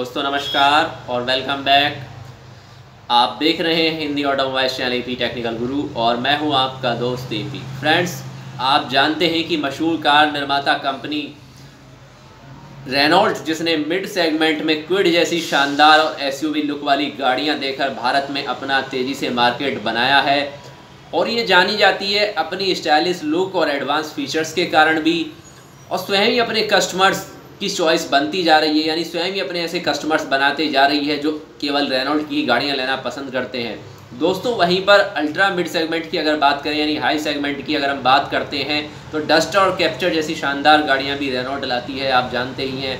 दोस्तों नमस्कार और वेलकम बैक। आप देख रहे हैं Hindi automobiles channel AP technical गुरु और मैं हूं आपका दोस्त एपी। फ्रेंड्स, आप जानते हैं कि मशहूर कार निर्माता कंपनी रेनॉल्ट, जिसने मिड सेगमेंट में क्विड जैसी शानदार और एसयूवी लुक वाली गाड़ियां देकर भारत में अपना तेज़ी से मार्केट बनाया है और ये जानी जाती है अपनी स्टाइलिश लुक और एडवांस फीचर्स के कारण भी, और स्वयं ही अपने कस्टमर्स की चॉइस बनती जा रही है। यानी स्वयं ही अपने ऐसे कस्टमर्स बनाते जा रही है जो केवल रेनॉल्ट की गाड़ियां लेना पसंद करते हैं। दोस्तों, वहीं पर अल्ट्रा मिड सेगमेंट की अगर बात करें, यानी हाई सेगमेंट की अगर हम बात करते हैं, तो डस्टर और कैप्चर जैसी शानदार गाड़ियां भी रेनॉल्ट लाती है, आप जानते ही हैं।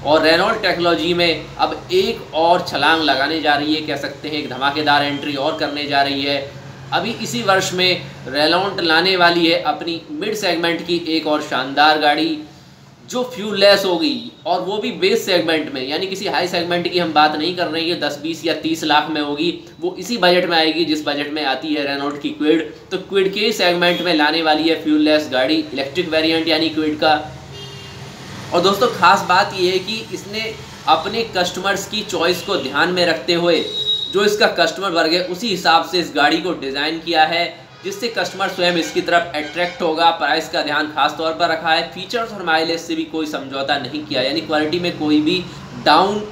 और रेनॉल्ट टेक्नोलॉजी में अब एक और छलांग लगाने जा रही है, कह सकते हैं एक धमाकेदार एंट्री और करने जा रही है। अभी इसी वर्ष में रेनॉल्ट लाने वाली है अपनी मिड सेगमेंट की एक और शानदार गाड़ी जो फ्यूललेस होगी, और वो भी बेस सेगमेंट में। यानी किसी हाई सेगमेंट की हम बात नहीं कर रहे हैं 10, 20 या 30 लाख में होगी, वो इसी बजट में आएगी जिस बजट में आती है रेनॉल्ट की क्विड। तो क्विड के सेगमेंट में लाने वाली है फ्यूललेस गाड़ी, इलेक्ट्रिक वेरिएंट यानी क्विड का। और दोस्तों, खास बात ये है कि इसने अपने कस्टमर्स की चॉइस को ध्यान में रखते हुए जो इसका कस्टमर वर्ग है उसी हिसाब से इस गाड़ी को डिज़ाइन किया है, जिससे कस्टमर स्वयं इसकी तरफ अट्रैक्ट होगा। प्राइस का ध्यान खास तौर पर रखा है, फीचर्स और माइलेज से भी कोई समझौता नहीं किया, यानी क्वालिटी में कोई भी डाउन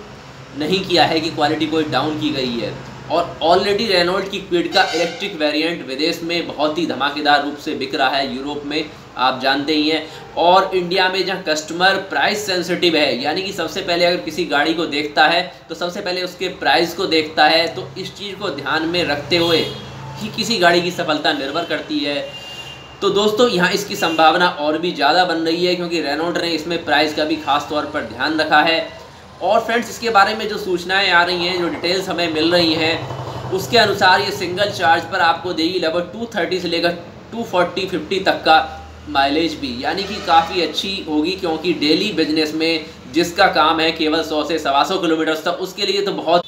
नहीं किया है कि क्वालिटी कोई डाउन की गई है। और ऑलरेडी रेनॉल्ट की क्विड का इलेक्ट्रिक वेरिएंट विदेश में बहुत ही धमाकेदार रूप से बिक रहा है, यूरोप में आप जानते ही हैं। और इंडिया में जहां कस्टमर प्राइस सेंसिटिव है, यानी कि सबसे पहले अगर किसी गाड़ी को देखता है तो सबसे पहले उसके प्राइस को देखता है, तो इस चीज़ को ध्यान में रखते हुए ही किसी गाड़ी की सफलता निर्भर करती है। तो दोस्तों, यहाँ इसकी संभावना और भी ज़्यादा बन रही है क्योंकि रेनॉल्ट ने इसमें प्राइस का भी खास तौर पर ध्यान रखा है। और फ्रेंड्स, इसके बारे में जो सूचनाएं आ रही हैं, जो डिटेल्स हमें मिल रही हैं, उसके अनुसार ये सिंगल चार्ज पर आपको देगी लगभग 230 से लेकर 240-50 तक का माइलेज भी, यानी कि काफ़ी अच्छी होगी। क्योंकि डेली बिजनेस में जिसका काम है केवल 100 से 125 किलोमीटर तक, उसके लिए तो बहुत।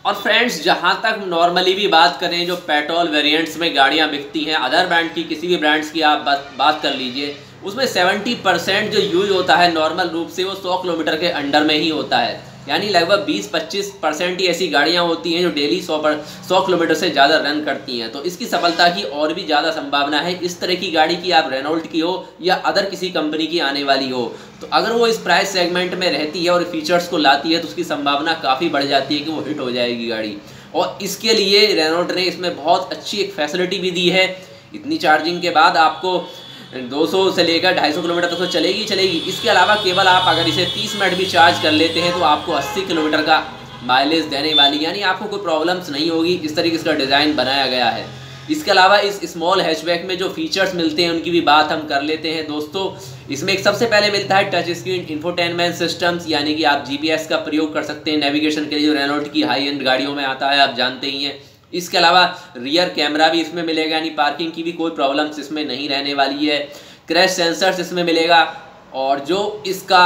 और फ्रेंड्स, जहां तक नॉर्मली भी बात करें, जो पेट्रोल वेरिएंट्स में गाड़ियां बिकती हैं अदर ब्रांड की, किसी भी ब्रांड्स की आप बात कर लीजिए, उसमें 70% जो यूज होता है नॉर्मल रूप से वो 100 किलोमीटर के अंडर में ही होता है। यानी लगभग 20-25% ही ऐसी गाड़ियां होती हैं जो डेली 100 किलोमीटर से ज़्यादा रन करती हैं। तो इसकी सफलता की और भी ज़्यादा संभावना है इस तरह की गाड़ी की, आप रेनॉल्ट की हो या अदर किसी कंपनी की आने वाली हो। तो अगर वो इस प्राइस सेगमेंट में रहती है और फीचर्स को लाती है तो उसकी संभावना काफ़ी बढ़ जाती है कि वो हिट हो जाएगी गाड़ी। और इसके लिए रेनॉल्ट ने इसमें बहुत अच्छी एक फैसिलिटी भी दी है। इतनी चार्जिंग के बाद आपको 200 से लेकर 250 किलोमीटर तक तो चलेगी। इसके अलावा केवल आप अगर इसे 30 मिनट भी चार्ज कर लेते हैं तो आपको 80 किलोमीटर का माइलेज देने वाली, यानी आपको कोई प्रॉब्लम्स नहीं होगी। इस तरीके से इसका डिज़ाइन बनाया गया है। इसके अलावा इस स्मॉल हैचबैक में जो फीचर्स मिलते हैं उनकी भी बात हम कर लेते हैं। दोस्तों, इसमें एक सबसे पहले मिलता है टच स्क्रीन इंफोटेनमेंट सिस्टम्स, यानी कि आप GPS का प्रयोग कर सकते हैं नेविगेशन के लिए, जो रेनॉल्ट की हाई एंड गाड़ियों में आता है, आप जानते ही हैं। इसके अलावा रियर कैमरा भी इसमें मिलेगा, यानी पार्किंग की भी कोई प्रॉब्लम्स इसमें नहीं रहने वाली है। क्रैश सेंसर्स इसमें मिलेगा, और जो इसका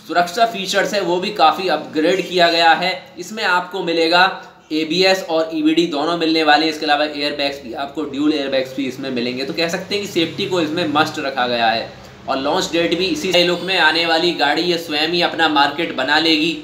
सुरक्षा फीचर्स है वो भी काफ़ी अपग्रेड किया गया है। इसमें आपको मिलेगा ABS और EBD दोनों मिलने वाले। इसके अलावा एयरबैग्स भी, आपको ड्यूल एयरबैग्स भी इसमें मिलेंगे। तो कह सकते हैं कि सेफ्टी को इसमें मस्ट रखा गया है। और लॉन्च डेट भी इसी लुक में आने वाली गाड़ी ये स्वयं ही अपना मार्केट बना लेगी।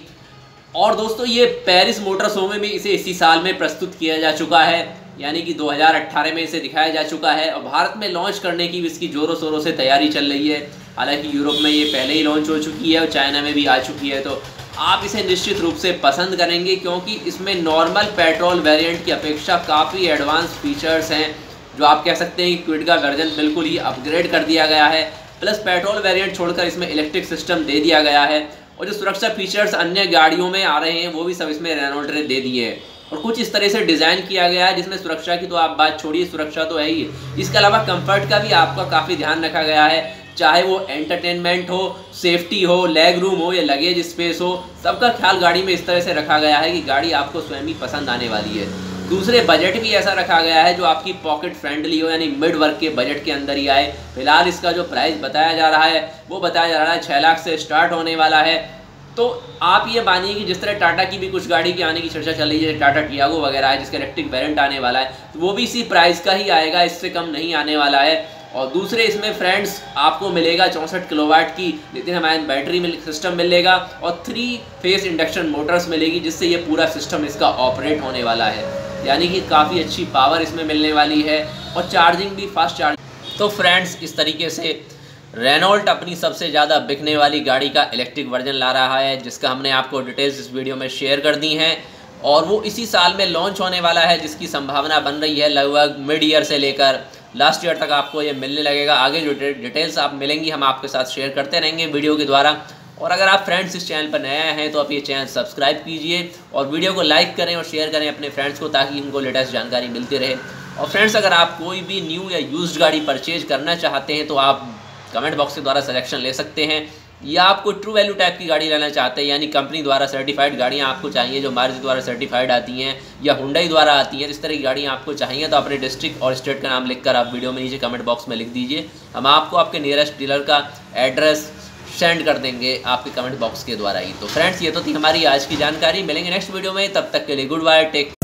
और दोस्तों, ये पेरिस मोटर शो में भी इसे इसी साल में प्रस्तुत किया जा चुका है, यानी कि 2018 में इसे दिखाया जा चुका है। और भारत में लॉन्च करने की भी इसकी ज़ोरों शोरों से तैयारी चल रही है। हालांकि यूरोप में ये पहले ही लॉन्च हो चुकी है और चाइना में भी आ चुकी है। तो आप इसे निश्चित रूप से पसंद करेंगे क्योंकि इसमें नॉर्मल पेट्रोल वेरिएंट की अपेक्षा काफ़ी एडवांस फीचर्स हैं, जो आप कह सकते हैं कि क्विड का वर्जन बिल्कुल ही अपग्रेड कर दिया गया है। प्लस पेट्रोल वेरिएंट छोड़कर इसमें इलेक्ट्रिक सिस्टम दे दिया गया है। और जो सुरक्षा फीचर्स अन्य गाड़ियों में आ रहे हैं वो भी सब इसमें रेनॉल्ट ने दे दिए हैं। और कुछ इस तरह से डिज़ाइन किया गया है जिसमें सुरक्षा की तो आप बात छोड़िए, सुरक्षा तो है ही, इसके अलावा कंफर्ट का भी आपका काफ़ी ध्यान रखा गया है। चाहे वो एंटरटेनमेंट हो, सेफ्टी हो, लेग रूम हो या लगेज स्पेस हो, सबका ख्याल गाड़ी में इस तरह से रखा गया है कि गाड़ी आपको स्वयं ही पसंद आने वाली है। दूसरे, बजट भी ऐसा रखा गया है जो आपकी पॉकेट फ्रेंडली हो, यानी मिड वर्ग के बजट के अंदर ही आए। फिलहाल इसका जो प्राइस बताया जा रहा है वो बताया जा रहा है 6 लाख से स्टार्ट होने वाला है। तो आप ये मानिए कि जिस तरह टाटा की भी कुछ गाड़ी की आने की चर्चा चल रही है, टाटा टियागो वगैरह है जिसका इलेक्ट्रिक वेरिएंट आने वाला है, तो वो भी इसी प्राइस का ही आएगा, इससे कम नहीं आने वाला है। और दूसरे इसमें फ्रेंड्स आपको मिलेगा 64 किलोवाट की लिथियम आयन बैटरी सिस्टम मिलेगा और 3 फेस इंडक्शन मोटर्स मिलेगी, जिससे ये पूरा सिस्टम इसका ऑपरेट होने वाला है। यानी कि काफ़ी अच्छी पावर इसमें मिलने वाली है और चार्जिंग भी फास्ट चार्जिंग। तो फ्रेंड्स इस तरीके से रेनॉल्ट अपनी सबसे ज़्यादा बिकने वाली गाड़ी का इलेक्ट्रिक वर्जन ला रहा है, जिसका हमने आपको डिटेल्स इस वीडियो में शेयर कर दी हैं और वो इसी साल में लॉन्च होने वाला है, जिसकी संभावना बन रही है लगभग मिड ईयर से लेकर लास्ट ईयर तक आपको ये मिलने लगेगा। आगे जो डिटेल्स आप मिलेंगी हम आपके साथ शेयर करते रहेंगे वीडियो के द्वारा। और अगर आप फ्रेंड्स इस चैनल पर नए हैं तो आप ये चैनल सब्सक्राइब कीजिए और वीडियो को लाइक करें और शेयर करें अपने फ्रेंड्स को, ताकि उनको लेटेस्ट जानकारी मिलती रहे। और फ्रेंड्स अगर आप कोई भी न्यू या यूज्ड गाड़ी परचेज करना चाहते हैं तो आप कमेंट बॉक्स के द्वारा सजेशन ले सकते हैं, या आपको ट्रू वैल्यू टाइप की गाड़ी लेना चाहते हैं, यानी कंपनी द्वारा सर्टिफाइड गाड़ियाँ आपको चाहिए जो मारुति द्वारा सर्टिफाइड आती हैं या हुंडई द्वारा आती हैं, इस तरह की गाड़ियाँ आपको चाहिए तो अपने डिस्ट्रिक्ट और स्टेट का नाम लिखकर आप वीडियो में नीचे कमेंट बॉक्स में लिख दीजिए। हम आपको आपके नियरेस्ट डीलर का एड्रेस सेंड कर देंगे आपके कमेंट बॉक्स के द्वारा ही। तो फ्रेंड्स ये तो थी हमारी आज की जानकारी, मिलेंगे नेक्स्ट वीडियो में, तब तक के लिए गुड बाय, टेक।